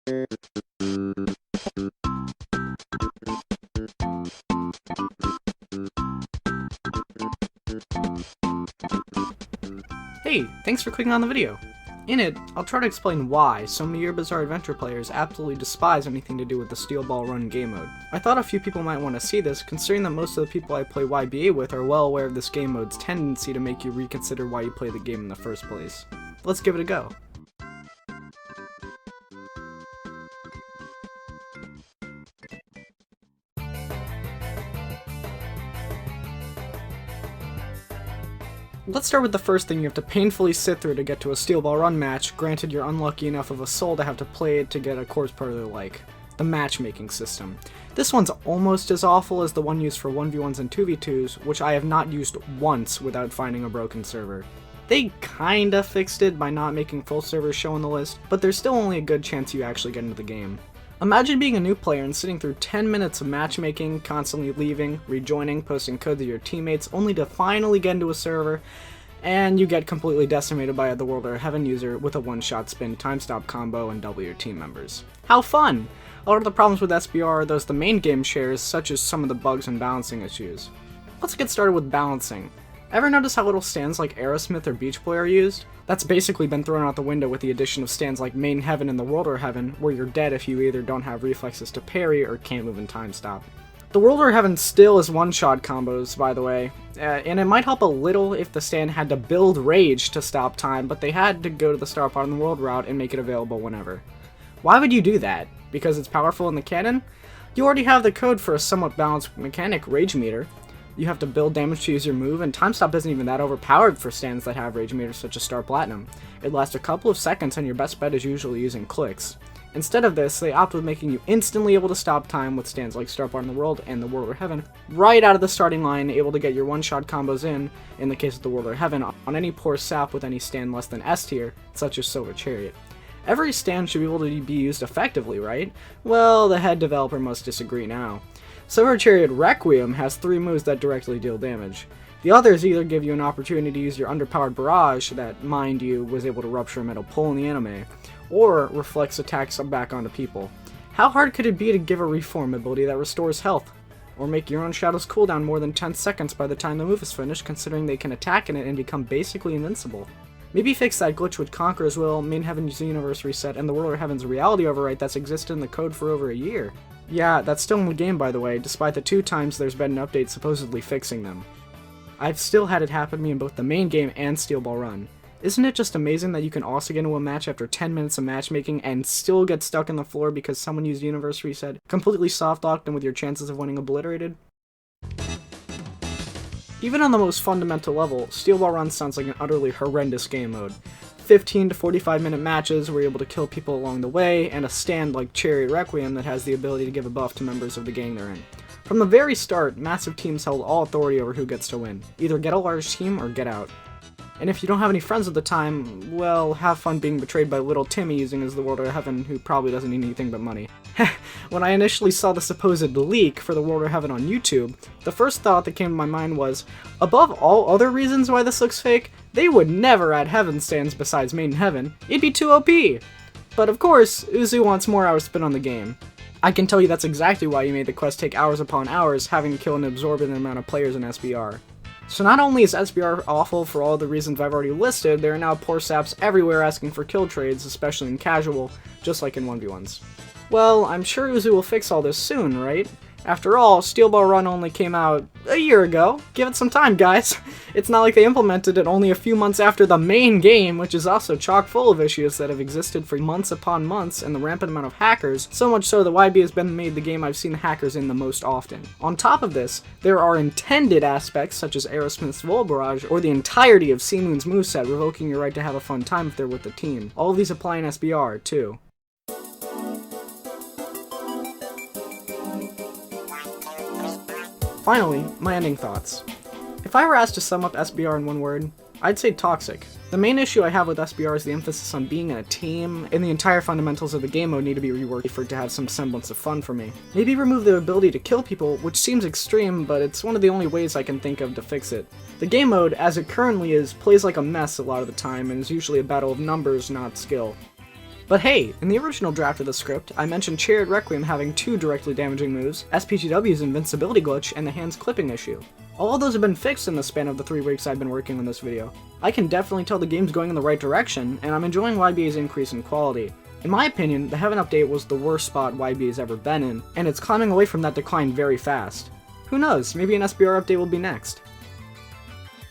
Hey, thanks for clicking on the video. In it, I'll try to explain why so many Your Bizarre Adventure players absolutely despise anything to do with the Steel Ball Run game mode. I thought a few people might want to see this, considering that most of the people I play YBA with are well aware of this game mode's tendency to make you reconsider why you play the game in the first place. Let's give it a go. Let's start with the first thing you have to painfully sit through to get to a Steel Ball Run match, granted you're unlucky enough of a soul to have to play it to get a course part of their like. The matchmaking system. This one's almost as awful as the one used for 1v1s and 2v2s, which I have not used once without finding a broken server. They kinda fixed it by not making full servers show on the list, but there's still only a good chance you actually get into the game. Imagine being a new player and sitting through 10 minutes of matchmaking, constantly leaving, rejoining, posting codes of your teammates, only to finally get into a server, and you get completely decimated by the World or Heaven user with a one-shot spin time stop combo and double your team members. How fun! A lot of the problems with SBR are those the main game shares, such as some of the bugs and balancing issues. Let's get started with balancing. Ever notice how little stands like Aerosmith or Beach Boy are used? That's basically been thrown out the window with the addition of stands like Main Heaven and the World or Heaven, where you're dead if you either don't have reflexes to parry or can't move in time stop. The World or Heaven still is one-shot combos, by the way, and it might help a little if the stand had to build rage to stop time, but they had to go to the start part on the World route and make it available whenever. Why would you do that? Because it's powerful in the canon? You already have the code for a somewhat balanced mechanic, Rage Meter. You have to build damage to use your move, and time stop isn't even that overpowered for stands that have rage meters such as Star Platinum. It lasts a couple of seconds and your best bet is usually using clicks. Instead of this, they opt with making you instantly able to stop time with stands like Star Platinum in the World and the World or Heaven, right out of the starting line, able to get your one-shot combos in the case of the World or Heaven, on any poor sap with any stand less than S tier, such as Silver Chariot. Every stand should be able to be used effectively, right? Well, the head developer must disagree now. Silver Chariot Requiem has 3 moves that directly deal damage. The others either give you an opportunity to use your underpowered barrage that, mind you, was able to rupture a metal pole in the anime, or reflects attacks back onto people. How hard could it be to give a reform ability that restores health? Or make your own shadows cooldown more than 10 seconds by the time the move is finished, considering they can attack in it and become basically invincible? Maybe fix that glitch with Conqueror's Will, Main Heaven's Universe Reset, and the World or Heaven's Reality Overwrite that's existed in the code for over a year. Yeah, that's still in the game, by the way, despite the 2 times there's been an update supposedly fixing them. I've still had it happen to me in both the main game and Steel Ball Run. Isn't it just amazing that you can also get into a match after 10 minutes of matchmaking and still get stuck on the floor because someone used Universe Reset, completely soft-locked and with your chances of winning obliterated? Even on the most fundamental level, Steel Ball Run sounds like an utterly horrendous game mode. 15 to 45 minute matches where you're able to kill people along the way, and a stand like Chariot Requiem that has the ability to give a buff to members of the gang they're in. From the very start, massive teams held all authority over who gets to win. Either get a large team or get out. And if you don't have any friends at the time, well, have fun being betrayed by little Timmy using as the World or Heaven, who probably doesn't need anything but money. When I initially saw the supposed leak for the World or Heaven on YouTube, the first thought that came to my mind was, above all other reasons why this looks fake, they would never add Heaven stands besides Main Heaven. It'd be too OP! But of course, Uzu wants more hours spent on the game. I can tell you that's exactly why he made the quest take hours upon hours, having to kill an exorbitant amount of players in SBR. So not only is SBR awful for all the reasons I've already listed, there are now poor saps everywhere asking for kill trades, especially in casual, just like in 1v1s. Well, I'm sure Uzu will fix all this soon, right? After all, Steel Ball Run only came out a year ago. Give it some time, guys. It's not like they implemented it only a few months after the main game, which is also chock full of issues that have existed for months upon months, and the rampant amount of hackers, so much so that YB has been made the game I've seen hackers in the most often. On top of this, there are intended aspects such as Aerosmith's Vol Barrage, or the entirety of C-Moon's moveset revoking your right to have a fun time if they're with the team. All of these apply in SBR, too. Finally, my ending thoughts. If I were asked to sum up SBR in one word, I'd say toxic. The main issue I have with SBR is the emphasis on being in a team, and the entire fundamentals of the game mode need to be reworked for it to have some semblance of fun for me. Maybe remove the ability to kill people, which seems extreme, but it's one of the only ways I can think of to fix it. The game mode, as it currently is, plays like a mess a lot of the time, and is usually a battle of numbers, not skill. But hey, in the original draft of the script, I mentioned Chariot Requiem having 2 directly damaging moves, SPTW's invincibility glitch, and the hands clipping issue. All of those have been fixed in the span of the 3 weeks I've been working on this video. I can definitely tell the game's going in the right direction, and I'm enjoying YBA's increase in quality. In my opinion, the Heaven update was the worst spot YBA's ever been in, and it's climbing away from that decline very fast. Who knows, maybe an SBR update will be next.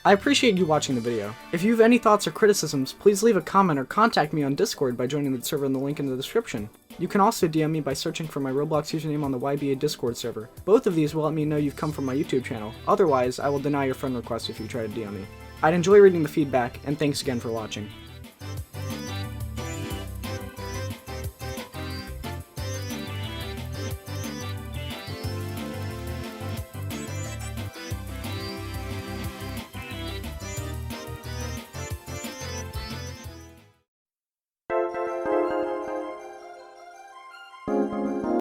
I appreciate you watching the video. If you have any thoughts or criticisms, please leave a comment or contact me on Discord by joining the server in the link in the description. You can also DM me by searching for my Roblox username on the YBA Discord server. Both of these will let me know you've come from my YouTube channel, otherwise I will deny your friend request if you try to DM me. I'd enjoy reading the feedback, and thanks again for watching.